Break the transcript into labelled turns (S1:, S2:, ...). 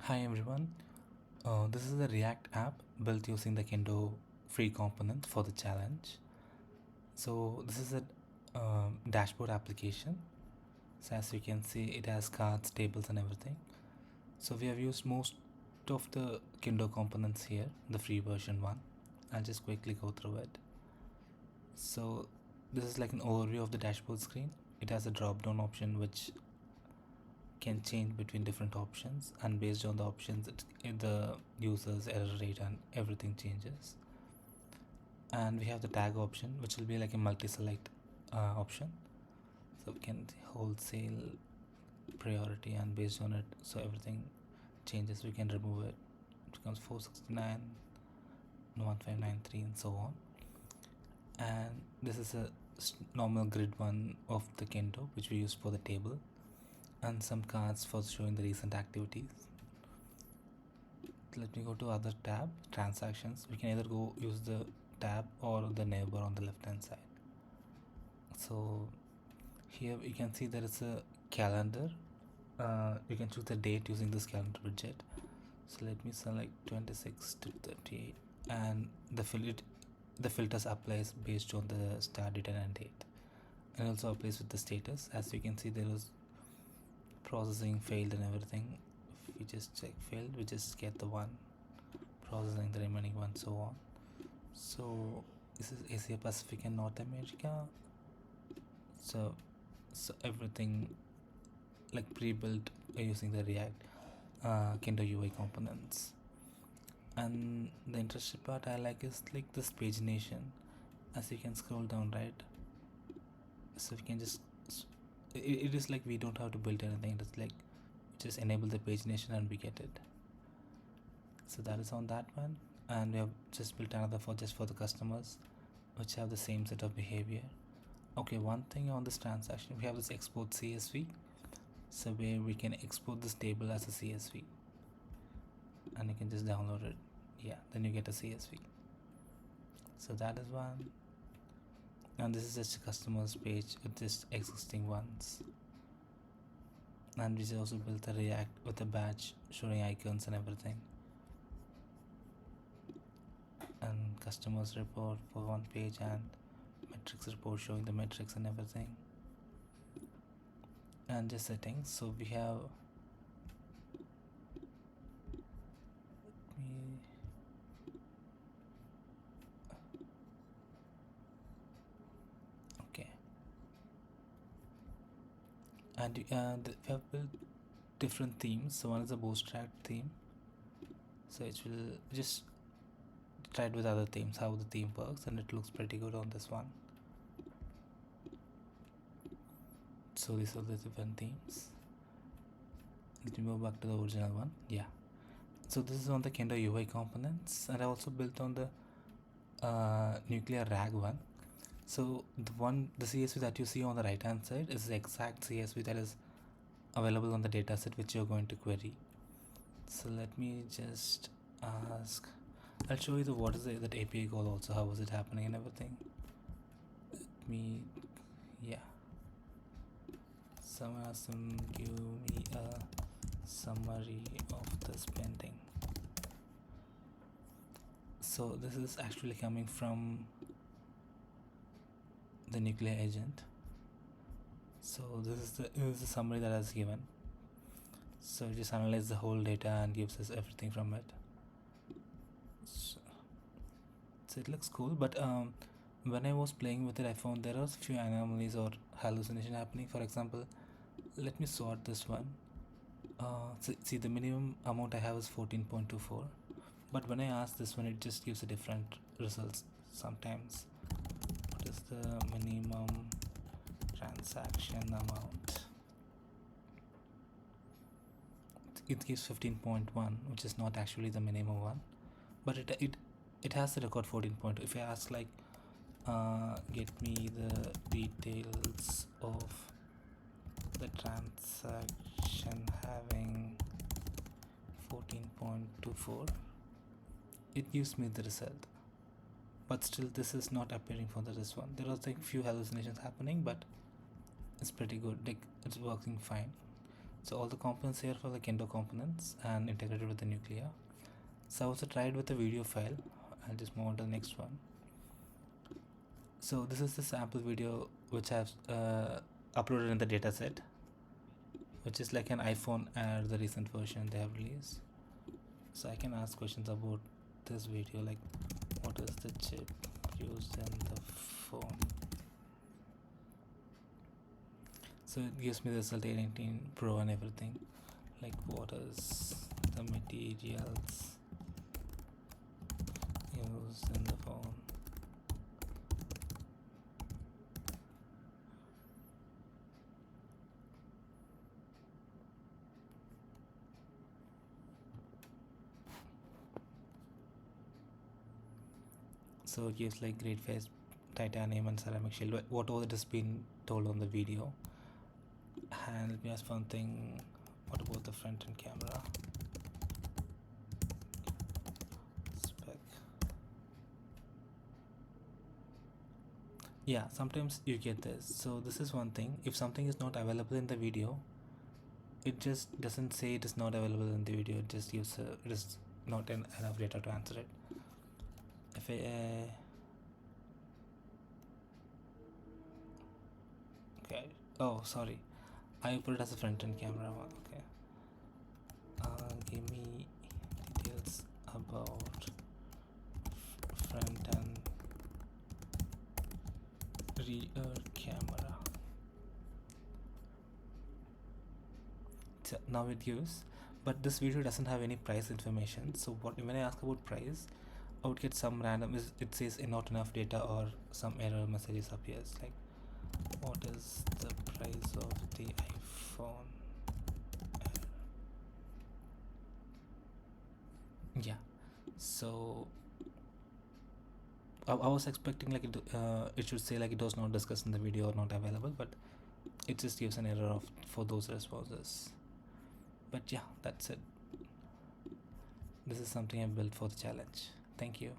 S1: Hi everyone, this is a React app built using the Kendo free component for the challenge. So this is a dashboard application. So as you can see, it has cards, tables and everything. So we have used most of the Kendo components here, the free version one. I'll just quickly go through it. So this is like an overview of the dashboard screen. It has a drop down option which can change between different options, and based on the options the user's error rate and everything changes. And we have the tag option which will be like a multi-select option, so we can wholesale priority, and based on it, so everything changes. We can remove it. It becomes 469, 1593 and so on. And this is a normal grid one of the Kendo which we use for the table, and some cards for showing the recent activities. Let me go to other tab, transactions. We can either go use the tab or the neighbor on the left hand side. So here you can see there is a calendar. You can choose the date using this calendar widget. So let me select 26 to 38, and the filters applies based on the start date and end date, and also applies with the status. As you can see, there is processing failed and everything. If we just check failed, we just get the one, processing the remaining one, so on. So this is Asia Pacific and North America. So everything like pre-built using the React Kendo UI components. And the interesting part I like is like this pagination. As you can scroll down, right? So we can just it is like we don't have to build anything. It's like just enable the pagination and we get it. So that is on that one. And we have just built another for just for the customers which have the same set of behavior. Okay, one thing on this transaction, we have this export CSV, so where we can export this table as a CSV, and you can just download it. Yeah, then you get a CSV. So that is one. And this is just a customer's page with just existing ones. And we also built a React with a badge showing icons and everything. And customers report for one page, and metrics report showing the metrics and everything. And just settings. So we have okay, and we have built different themes. So one is a bootstrap theme, so it will just try it with other themes how the theme works, and it looks pretty good on this one. So these are the different themes. Let me go back to the original one. Yeah, so this is on the Kendo UI components, and I also built on the nuclear RAG one. So the CSV that you see on the right hand side is the exact CSV that is available on the dataset which you're going to query. So let me just ask, I'll show you what is that API call also, how is it happening and everything. Let me, yeah, someone has to give me a summary of the spending. So this is actually coming from the nuclear agent. So this is the summary that I was given. So it just analyzes the whole data and gives us everything from it. So it looks cool, but when I was playing with it, I found there are a few anomalies or hallucination happening. For example, let me sort this one. So see, the minimum amount I have is 14.24, but when I ask this one, it just gives a different results sometimes. What is the minimum transaction amount? It gives 15.1, which is not actually the minimum one, but it has the record 14.2. If I ask like get me the details of the transaction having 14.24, it gives me the result, but still this is not appearing for this one. There are like few hallucinations happening, but it's pretty good, like it's working fine. So all the components here for the Kendo components and integrated with the nuclear. So I also tried with the video file. I'll just move on to the next one. So this is the sample video which I've uploaded in the dataset, which is like an iPhone Air, the recent version they have released. So I can ask questions about this video, like what is the chip used in the phone. So it gives me the result 18 Pro and everything, like what is the materials used in the phone. So it gives like great face, titanium and ceramic shield, whatever it has been told on the video. And let me ask one thing, what about the front end camera spec? Yeah, sometimes you get this. So this is one thing, if something is not available in the video, it just doesn't say it is not available in the video, it just gives it is not enough data to answer it. If I okay, oh sorry, I put it as a front end camera one. Okay, give me details about front end rear camera. So now it gives, but this video doesn't have any price information. So when I ask about price, I would get some random, it says not enough data or some error messages appears like what is the price of the iPhone Air? Yeah, so I was expecting like it should say like it was not discussed in the video or not available, but it just gives an error of for those responses. But yeah, that's it. This is something I built for the challenge. Thank you.